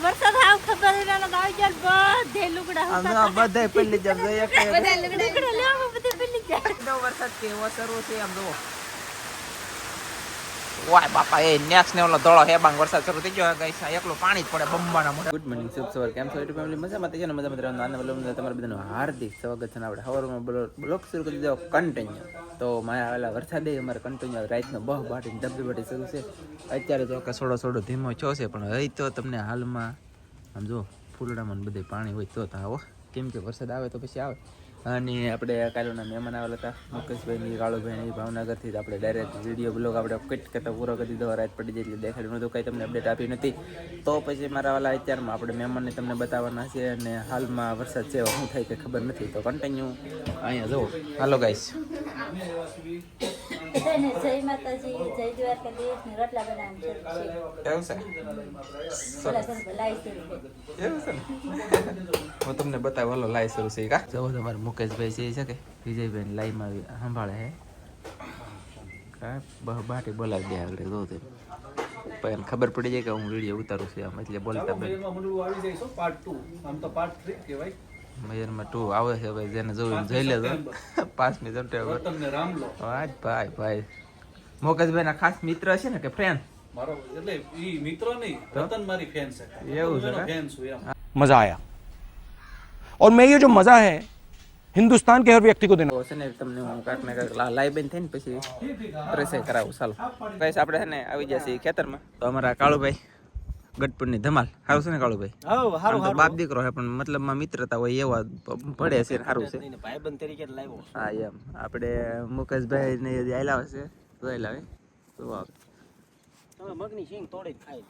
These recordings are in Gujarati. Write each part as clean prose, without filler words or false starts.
વરસાદ આવ ખબર ના આવી જાય બધે લુગડા આમ બધે પલ્લી જાય બધા લુગડા લેવા બધે પલ્લી જાય વરસાદ કેવો શરૂ છે આમ જુઓ વાય બાપા એ નેક્સ્ટ ને ઓલો ધોળો હેબાંગ વરસાદ શરૂ થઈ ગયો ગાઈસ એકલું પાણી જ પડે બંબાના મોઢે. ગુડ મોર્નિંગ શુભ સવાર, કેમ છો યુટ્યુબ ફેમિલી? મજામાં છે ને? મજામાં રહેવાનું આનંદ વલમ તમારા બધાનું હાર્દિક સ્વાગત છે. આપણે સવારમાં બ્લોગ શરૂ કરી દીધો કન્ટિન્યુ. તો મારા આવેલા વરસાદે અમારે કન્ટિન્યુ રાતનો બહ બાટીને ધબધબાટી શરૂ છે. અત્યારે તો કસોડો સોડો ધીમો છો છે, પણ હવે તો તમને હાલમાં આમ જો ફૂલડામાં બધે પાણી હોય તો આવો, કેમ કે વરસાદ આવે તો પછી આવે. અને આપણે કાલોના મહેમાન આવેલા હતા મુકેશભાઈની, કાળુભાઈની, ભાવનગરથી. આપણે ડાયરેક્ટ વિડીયો બ્લોગ આપણે કટ કરતા પૂરો કરી દીધો. રાત પડી જાય એટલે દેખાડ્યું નહોતું, કંઈ તમને અપડેટ આપી નથી. તો પછી મારા વાલા અત્યારમાં આપણે મહેમાનને તમને બતાવવાના છે. અને હાલમાં વરસાદ છે, શું થાય કે ખબર નથી. તો કન્ટિન્યુ અહીંયા જુઓ. હાલો ગાઈસ, જય માતાજી, જય દ્વારકાધીશ ને રોટલા બનાવવાનું છે. કેવું છે? એવું છે ને? હું તમને બતાવું. હાલો લાઈ શરૂ છે કા જવો. તમારે મુકેશભાઈ છે કે વિજયભાઈ લાઈમાં સંભાળે હે કા બાટી બોલાવી દે આગળ જો તે પણ ખબર પડી જાય કે હું વિડીયો ઉતારું છું આમ, એટલે બોલતા બે મયરમાં 2 આવે છે ભાઈ. જેને જોયું જઈ લેજો 5 ની જંટે ભાઈ ભાઈ મુકેશભાઈ ના ખાસ મિત્ર છે ને કે ફ્રેન્ડ? મારો એટલે ઈ મિત્ર નહીં, રતન મારી ફેન છે. એવું છે ફેન છું એમ. मजा आया और मैं ये जो मजा है हिंदुस्तान के हर व्यक्ति को देना તો છે ને તમને હું કાંક ને કાંક લાઈ બેન થઈને પછી પ્રેસે કરાવું. ચાલો ગાઈસ, આપણે છે ને આવી ગયા છીએ ખેતરમાં. તો અમારા કાળુભાઈ ગઢપુરની ધમાલ સારું છે ને કાળુભાઈ? આમ તો બાપ દીકરો છે પણ મતલબમાં મિત્રતા હોય એવા પડે છે, સારું છે भाईबंद तरीके लाइव હા એમ. આપણે મુકેશભાઈ ને આયલા છે જોઈ લાવે તો मगनी सिंग तोड़े खाई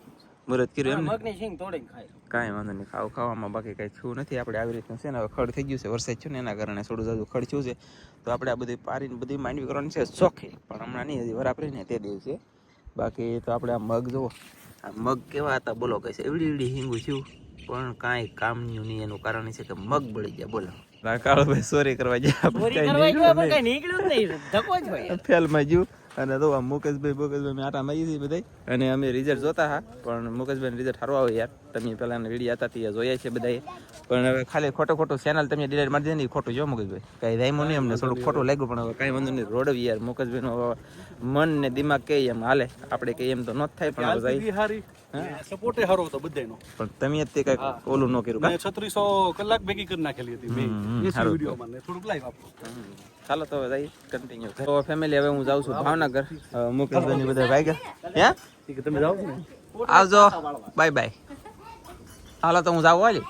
મુરત કર્યું એમ ને? मगनी सिंग तोड़े खाई કાંઈ વાંધો નહીં, ખાવામાં બાકી કાંઈ થયું નથી. આપણે આવી રીતનું છે ને હવે ખડ થઈ ગયું છે, વરસાદ છે ને એના કારણે થોડું જાજુ ખડ થયું છે. તો આપણે આ બધી પારીને બધી માંડવી કરવાની છે ચોખ્ખી, પણ હમણાં નહીં, હજી વરાપરી ને તે દિવસે. બાકી તો આપણે આ મગ જુઓ, આ મગ કેવા હતા બોલો, કહે છે એવડી એવડી હિંગું થયું પણ કાંઈ કામનું નહીં. એનું કારણ છે કે મગ બળી ગયા. બોલો કાળુભાઈ સોરી કરવા ગયા, ફેલમાં ગયું. અને તો મુકેશભાઈ આટા મારી હતી બધા, અને અમે રિઝલ્ટ જોતા હા, પણ મુકેશભાઈ રિઝલ્ટ સારું આવે યાર. તમે પહેલા વિડીયો હતા ત્યાં જોયા છે બધાએ, પણ હવે ખાલી ખોટું ચેનલ તમે ડિલીટ મારી દે ને ખોટું જો મુકેશભાઈ. કાંઈ રાયમો નહીં, અમને થોડું ખોટું લાગ્યું, પણ હવે કાંઈ વાંધો નહીં, રોડવી યાર. મુકેશભાઈનો મન ને દિમાગ કે એમ હાલે, આપણે કઈ એમ તો ન થાય. પણ સપોર્ટ હારો હતો બધાયનો, પણ તમે તે કઈક ઓલું ન કર્યું. 3600 કલાક ભેગી કરી નાખેલી હતી મેં વિડીયોમાં ને થોડુંક લાઈવ આપો. ચાલો તો જઈ કન્ટિન્યુ. તો ફેમિલી હવે હું જાઉં છું ભાવનગર. મુકેશભાઈ ની બધા ભાઈ ગયા હે, તમે જાઓ છો ને? આવજો, બાય બાય. હાલો તો હું જાઉં હાલી.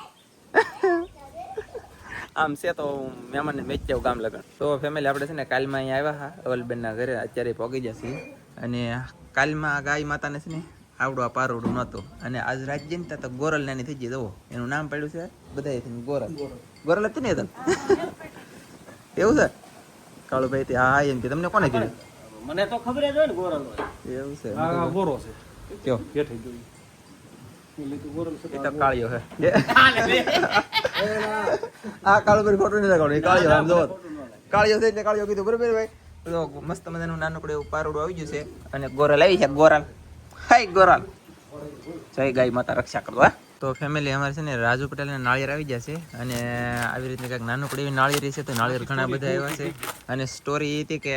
આમ છે તો મહેમાનને મેચ જાઉં ગામ લગન. તો ફેમિલી આપણે છે ને કાલમાં અહીંયા આવ્યા હા અવલબેનના ઘરે, અત્યારે પહોંચી જશે. અને કાલમાં ગાય માતાને છે ને આવડું આ પારોડું નહોતું, અને આજ રાત જઈને તો ગોરલ નાની થઈ ગઈ. જુઓ એનું નામ પડ્યું છે બધા ગોરલ. ગોરલ હતી ને તને? એવું છે કાળુભાઈ? હા એમ કે તમને કોને કીધું? મને તો ખબર જ હોય ને ગોરલ હોય એવું છે? આ ગોરો છે કયો કે થઈ ગયું એટલે તો ગોરલ છે. એ તો કાળિયો હે. આ કાળુભાઈ ખોટું નહીં લગાડવું, કાળિયો આમ જો કાળિયો છે એટલે કાળિયો કીધું બરોબર ભાઈ. તો મસ્ત મજાનું નાનકડું એવું પારોડું આવી ગયું છે, અને ગોરલ આવી છે. ગોરલ હાય ગોરલ, જય ગાય માતા રક્ષા કરો. હા તો ફેમિલી અમારે છે ને રાજુ પટેલને નાળિયેર આવી જશે, અને આવી રીતે કંઈક નાનકડી એવી નાળિયેરી છે. તો નાળિયેર ઘણા બધા આવ્યા છે, અને સ્ટોરી એ હતી કે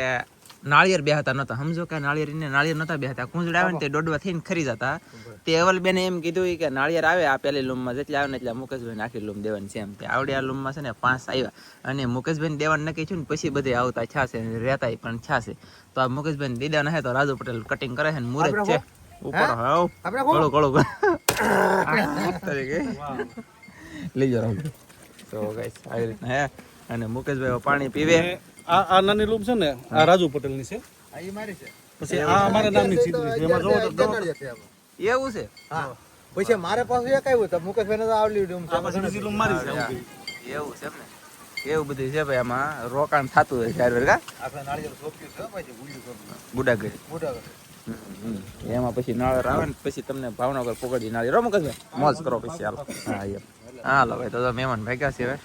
નાળિયેર બેહતા નહોતા. સમજો કે નાળિયેર નહોતા બેહતા, કુંજડા આવે ને તે દોડવા થઈને ખરી જતા. તે અવલબેને એમ કીધું કે નાળિયેર આવે આ પહેલી લૂમમાં, જેટલા આવે ને એટલે મુકેશભાઈ આખી લૂમ દેવાની છે એમ. તે આવડી આ લૂમમાં છે ને 5 આવ્યા, અને મુકેશભાઈ દેવાનું નક્કી થયું ને પછી બધે આવતા છાશે રહેતા પણ છાશે. તો આ મુકેશભાઈ દીદા ન હે તો રાજુ પટેલ કટિંગ કરે છે ને મુરત છે ઉપર લઈ જાઓ. તો ગાઈસ આવી રીતના હે, અને મુકેશભાઈ પાણી પીવે. આ નાની રૂમ છે ને આ રાજુ પટેલ ની છે, પછી આ અમારા નામની સીધરી છે. એમાં જોવો તો એવું છે? હા પછી મારે પાસે એક આવ્યું તો મુકેશભાઈ તો આવલી રૂમ છે, બીજી રૂમ મારી છે. એવું છે ને? એવું બધું છે ભાઈ. આમાં રોકાણ થતું હોય ચાર વાર કા આપણે નાળિયેર સોંપ્યું છે પછી ગુડાગઢ. એમાં પછી નાળિયેર આવે ને પછી તમને ભાવનગર પકડી નાળિયેર મુકેશભાઈ મોજ કરો પછી. હાલો હા એમ હાલો ભાઈ. તો મહેમાન ભાગ્યા છે હવે.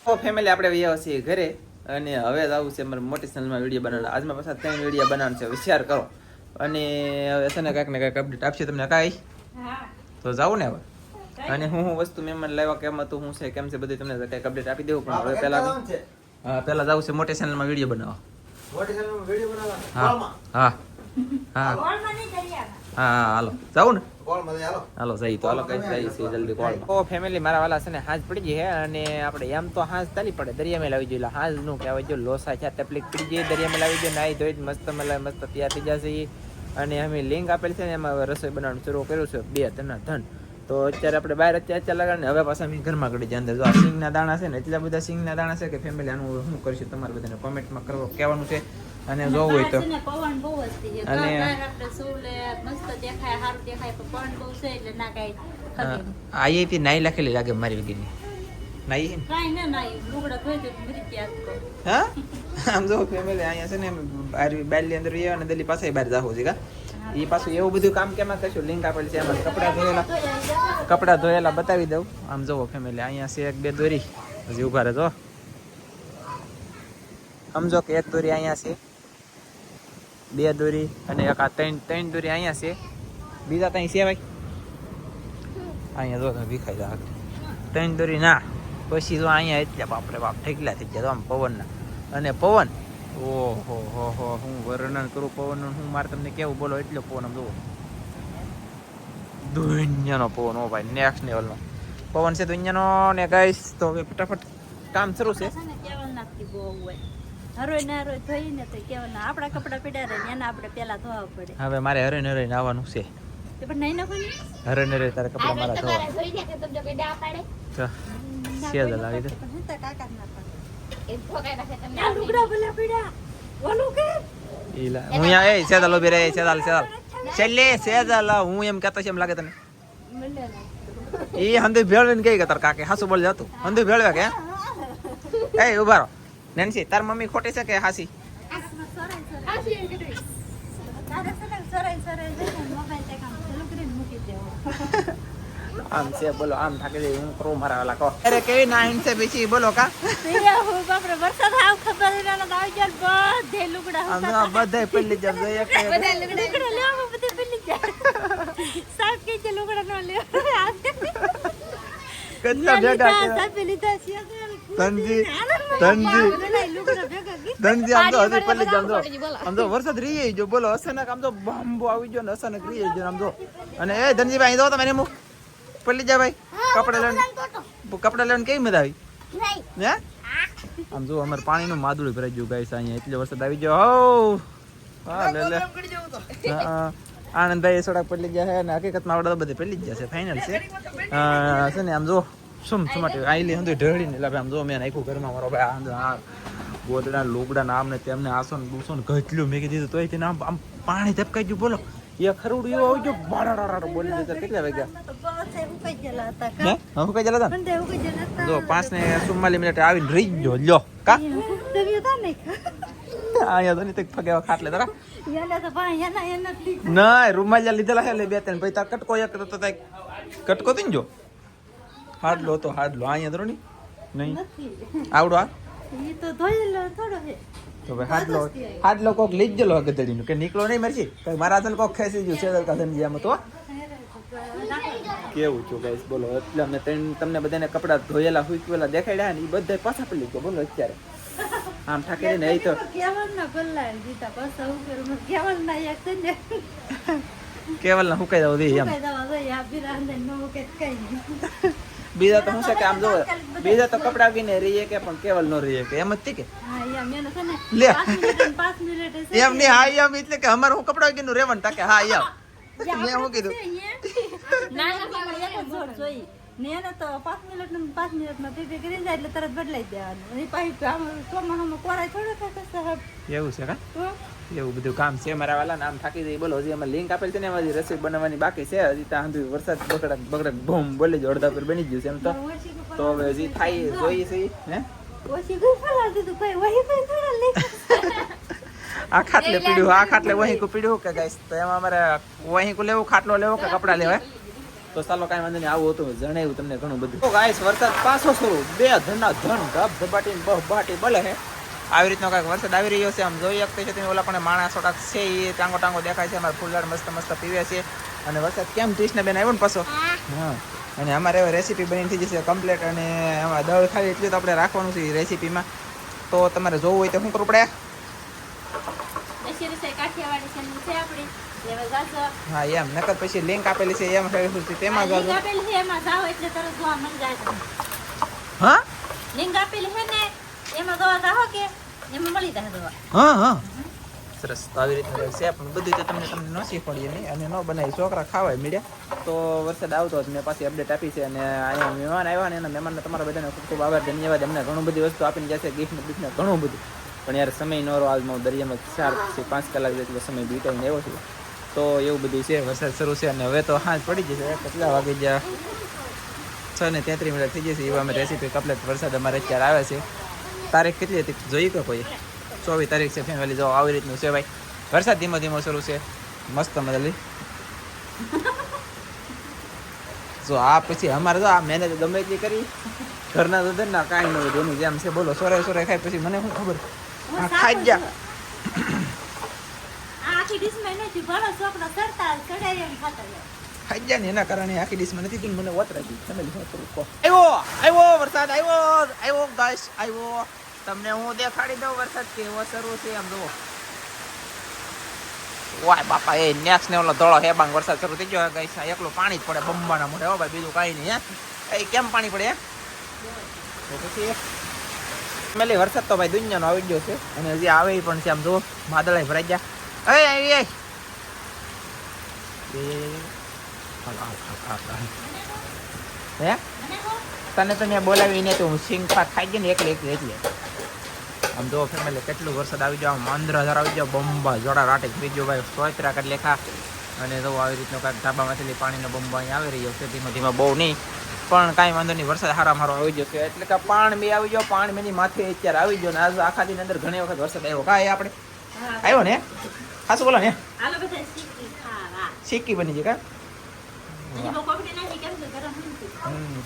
તો ફેમિલી આપણે આવ્યા છીએ ઘરે, અને હવે જ આવું છે અમારે મોટી ચેનલમાં વિડીયો બનાવવાના. આજમાં પાછા 3 વિડીયો બનાવવાનું છે, વિચાર કરો. અને હવે છે ને કાંઈક ને કાંઈક અપડેટ આપશે તમને. કાંઈ તો જાવું ને હવે અને હું વસ્તુ મહેમાન લાવ્યા કેમ હતું હું છે કેમ છે બધું તમને કંઈક અપડેટ આપી દેવું પણ હવે પહેલા જવું છે મોટી ચેનલમાં વિડીયો બનાવવા. મોટી ચેનલમાં વિડીયો બનાવવા હા હા હા કોળમાં નહીં દરિયામાં. હા હાલો જાવું ને કોલમાં જઈ હાલો. હાલો જઈ તો હાલો કઈ જઈ છે જલ્દી કોલ ઓ ફેમિલી મારા વાલા છે ને હાજ પડી ગઈ હે અને આપણે એમ તો હાજ તાલી પડે દરિયામાં લાવી જોઈએ હાજ નું કહેવાય જો લોસા છે તકલીફ પડી જાય દરિયામાં લાવી જોઈએ નાઈ ધોઈ મસ્ત મલાઈ મસ્ત તૈયાર થઈ જશે અને અમે લિંક આપેલ છે ને એમાં હવે રસોઈ બનાવવાનું શરૂ કર્યું છે 2 ધન તો અત્યારે આપણે બહાર અત્યારે લગાડીને હવે પાછા અમે ઘરમાં ગળી જાય અંદર જો આ સિંગના દાણા છે ને એટલા બધા સિંગના દાણા છે કે ફેમિલી આનું શું કરીશું તમારે બધાને કોમેન્ટમાં કહેવાનું છે અને જોવું હોય તો ને પવન બહુ જ છે અને- ઘર આપણે સુલે મસ્ત દેખાય સારું દેખાય પણ પવન બહુ છે એટલે ના કાંઈ ખબર આઈઆઈટી નાઈ લખેલી લાગે મારી વગેરેની નાઈ કાંઈ ના ના લુગડા ધોઈ દે મરી ગયા તો હા આમ જો ફેમિલી અહીંયા છે ને બારની અંદર રહીએ અને દિલ્હી પાસે બહાર જાવું છે કા એ પાછું એવું બધું કામ કેમાં કરશું લિંક આપેલ છે એમાં કપડા ધોયેલા બતાવી દઉં આમ જોવો ફેમિલી અહીંયા છે 1 2 દોરી હજી ઉભા રહે જો સમજો કે 1 દોરી અહીંયા છે 2 દોરી અને એક આ 3 દોરી અહીંયા છે બીજા ત્યાં છે ભાઈ અહીંયા જો તમે વિખાઈ જાય 3 દોરી ના પછી જો અહીંયા એટલે બાપરે બાપ ઠેકલા થઈ ગયા આમ પવનના અને પવન ઓહો હો હો હું વર્ણન કરું પવનનું હું મારે તમને કેવું બોલો એટલો પવન આમ જુઓ દુનિયાનો પવન ઓ ભાઈ નેક્સ્ટ લેવલનો પવન છે દુનિયાનો ને ગાઈસ તો હવે ફટાફટ કામ શરૂ છે ને કેવલ નાખતી બહુ હોય હરોય ના હરોય ધોઈને તો કેવલ ના આપણા કપડા પીડા રહે એના આપણે પેલા ધોવા પડે હવે મારે હરે નરે આવવાનું છે તે પણ નહીં નાખવાની હરે નરે તારે કપડા મારા ધોવા સેજ લાવી દે પણ હતા કાકા ના પણ આ લુગડા ભલા પીડા ઓલું કે ઈલા હું અહીંયા એ સેદાલ ઉભી રહે સેદાલ છેલ્લે સેદાલ હું એમ કહેતો છે એમ લાગે તને ઈ હંદે ભેળવીને કઈ તાર કાકે હાસુ બોલ જાતું હંદે ભેળવે કે એ ઉભા રહો નેન્સી તાર મમ્મી ખોટી છે કે હાસી આમ છે બોલો આમ થાકી જાય હું કરું મારા વાલા કહો અરે કેવી નાઈન છે બીજી બોલો કા બાપરે વરસાદ આવ ખબર આવી જાય બધે લુગડા આમ તો બધાય પલ્લી જમ જોઈએ કે લુગડા લેવા બધે પેલી જાય સાહેબ કે છે લુગડા ન લેવા કેટલા ભેગા સાહેબ લીધા છે ધનજી ધનજી આમ તો હજી પલ્લી જમ આમ તો વરસાદ રહી જો બોલો અચાનક આમ તો બાંબો આવી ગયો ને અચાનક રહી ગયો આમ તો અને એ ધનજી ભાઈ જો તમે ને પલ્લી જા ભાઈ કપડા લેવાનું કેવી મજા આવી હે આમ જો અમારે પાણીનું માદુડું ભરાઈ ગયું ગાઈસ અહીંયા એટલે વરસાદ આવી ગયો હો હા લે લે હા આનંદભાઈ થોડાક પલ્લી ગયા છે અને હકીકતમાં આવડે તો બધે પલ્લી જ જશે ફાઇનલ છે છે ને આમ જો શું માટે આઈલી હંધું ઢળીને એટલે આમ જો મેં નાખ્યું ઘરમાં મારો ભાઈ આ ગોદડા લુગડા નામ ને તેમને આસો ને બૂસો ને ઘટલું મેં કીધું તોય તેને આમ પાણી ધપકાઈ ગયું બોલો એ ખરુડ એવું આવી ગયો બારાડાડા બોલી દીધા કેટલા વાગ્યા હે હું કઈ જલા હતા જો 5:44 આવીને રહી ગયો લ્યો કા અહીંયા તો નહીં ફગેવા ખાટલે તારા ના રૂમાલ લીધેલા હે લે 2-3 ભાઈ તાર કટકો એક તો કટકો થી જો હાડલો તો હાડલો અહીંયા તો નહીં આવડો આ ઈ તો ધોયેલો થોડો છે તો ભાઈ હાડલો કોક લઈ જ ગયેલો ગધેડીનું કે નીકળો નહીં મરજી કઈ મારા હાથે કોક ખેંચી ગયું છે કાધન જેમ તો કેવું છું ગાઈસ બોલો એટલે અમે તમને બધાને કપડા ધોયેલા હુકવેલા દેખાડ્યા ને એ બધા પાછા પડી ગયો બોલો અત્યારે આમ ઠાકે ને એ તો કેવલ ના ગલ્લા જીતા બસ હું કરું કેવલ ના એક છે ને કેવલ ના હુકાઈ દઉં દે એમ કઈ દવા દે આ બિરાંદે નો કે કઈ નહીં બીજા તો શું છે કે આમ જો બીજા તો કપડા ગીને રહીએ કે પણ કેવલ નો રહીએ કે એમ જ થી કે હા યા મેને છે ને લે 5 મિનિટ છે એમ નહીં હા એમ એટલે કે અમારે હું કપડા ગીનું રેવન તાકે હા એમ મેં શું કીધું ના ના એક જ જોડ જોઈ ને એને તો 5 મિનિટમાં પીપી કરી જાય એટલે તરત બદલાઈ દેવાનું એ પાછી આમ ચોમાસામાં કોરાય થોડો થાય સાહેબ એવું છે કા એવું બધું કામ છે મારા વાલા નામ થાકી જાય બોલો હજી અમે લિંક આપેલ છે ને એમાં હજી રસોઈ બનાવવાની બાકી છે હજી ત્યાં સુધી વરસાદ બગડક બૂમ બોલી જ અડધા પર બની ગયું છે એમ તો હવે હજી થાય જોઈએ છે હે ઓછી ગઈ ફલા દીધું કઈ વહી કઈ ફલા લે આ ખાટલે પીડ્યું આ ખાટલે વહી કો પીડ્યું કે ગાઈસ તો એમાં અમારે વહી કો લેવું ખાટલો લેવો કે કપડા લેવા તો ચાલો કાંઈ વાંધો નહીં આવું હતું જણાવ્યું તમને ઘણું બધું તો ગાઈસ વરસાદ પાછો શરૂ 2 ધના ધન ધબ ધબાટીને બહબાટી બલે હે આવી રીતનો કાંઈક વરસાદ આવી રહ્યો છે આમ જોઈ શકते છે તમે ઓલા પણ માણસ થોડાક છે એ ટાંગો દેખાય છે અમારે ફૂલદાર મસ્ત પીવે છે અને વરસાદ કેમ ટ્રીસને બેન આવ્યો ને પાછો હા અને અમારે હવે રેસીપી બની થઈ જશે કમ્પ્લીટ. અને આમાં દળ ખાલી એટલું તો આપણે રાખવાનું છે રેસીપીમાં. તો તમારે જોવું હોય તો શું કરવું પડે? કાઠિયાવાડી ચેનલ છે આપણી, એમાં જાજો. હા એમ, નકર પછી લિંક આપેલી છે એમાં તેમાં લિંક જાજો. આપેલી છે એમાં જાઓ એટલે તરત જોવા મળી જાય તમને. હા લિંક આપેલી છે ને એમાં જોવા જાઓ કે એમાં મળી જાય જોવા. હા હા સરસ. તો આવી રીતના છે પણ બધું તો તમને ન શીખવાડીએ નહીં અને ન બનાવી છોકરા ખાવાય મીડિયા. તો વરસાદ આવતો હતો મેં પાછી અપડેટ આપી છે. અને અહીંયા મહેમાન આવ્યા ને એના મહેમાનને તમારા બધાને ખૂબ ખૂબ આભાર, ધન્યવાદ. એમને ઘણું બધી વસ્તુ આપીને જશે, ગિફ્ટ બીફ્ટને ઘણું બધું. પણ યાર સમય નહોરો, આજમાં દરિયામાં 4 થી 5 કલાક જેટલો સમય બીતાવીને આવ્યો છું. તો એવું બધું છે, વરસાદ શરૂ છે. અને હવે તો હાંજ પડી જશે. કેટલા વાગી ગયા? 6:33 થઈ જશે. એવા અમે રેસીપી કમ્પ્લીટ. વરસાદ અમારે અત્યારે આવે છે. તારીખ કેટલી હતી જોઈ કે કોઈ? 24 તારીખ છે ફેમિલી. જો આવી રીતનું છે ભાઈ. વરસાદ ધીમો ધીમો શરૂ છે. મસ્ત મજાલી. જો આ પછી અમારે જો આ મહેનત ગમે એટલી કરી ઘરના દૂધના કાંઈ ન હોય એનું જેમ છે. બોલો સોરે ખાય પછી મને શું ખબર? ખાઈ જા આખી ડીશમાં નથી ભરો છોકરા સરતા ચડાઈ એમ ખાતા જાય. ખાઈ જા ને એના કારણે આખી ડીશમાં નથી તું મને વતરાઈ ફેમિલી આવ્યો વરસાદ આવ્યો ગાઈસ આવ્યો. તમને હું દેખાડી દઉં વરસાદ કેવો શરૂ છે આમ જુઓ. વાય બાપા એ નેક્સ્ટ ને ઓલો ધોળો હેબાંગ વરસાદ શરૂ થઈ ગયો ગાઈસ. એકલું પાણી જ પડે બંબાના મોઢે. હો ભાઈ બીજું કાંઈ નહીં. હે એ કેમ પાણી પડે? તો પછી ફેમિલી વરસાદ તો ભાઈ દુનિયાનો આવી ગયો છે. અને હજી આવે પણ છે આમ જુઓ. વાદળાય ભરાઈ ગયા. હે તને તો મેં બોલાવીને તો હું સિંગ પાક ખાઈ ગયો ને એકલી એટલે આમ જો ફેમિલી કેટલું વરસાદ આવી જાવ. 15,000 આવી જાવ. બંબા જોડા રાટે થઈ ગયો ભાઈ. સોયત્રા કાઢ લેખા. અને જો આવી રીતનો કાંઈક ધાબામાંથી પાણીનો બંબા અહીં આવી રહ્યો છે. ધીમે ધીમે બહુ નહીં પણ કાંઈ વાંધો નહીં. વરસાદ હારા મારો આવી જશે એટલે કે પાણ બી આવી જાવ. પાણ મેની માથે અત્યારે આવી ગયો. ને આજ આખા દિન અંદર ઘણી વખત વરસાદ આવ્યો. કાંઈ આપણે આવ્યો ને ખાસ બોલો ને હાલો બધા શીખી ખાવા. સિક્કી બની છે કા? હજી બહુ કોકડી નાખી કેમ છે ગરમ નથી.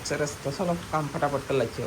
સરસ. તો ચાલો કામ ફટાફટ કરી છે.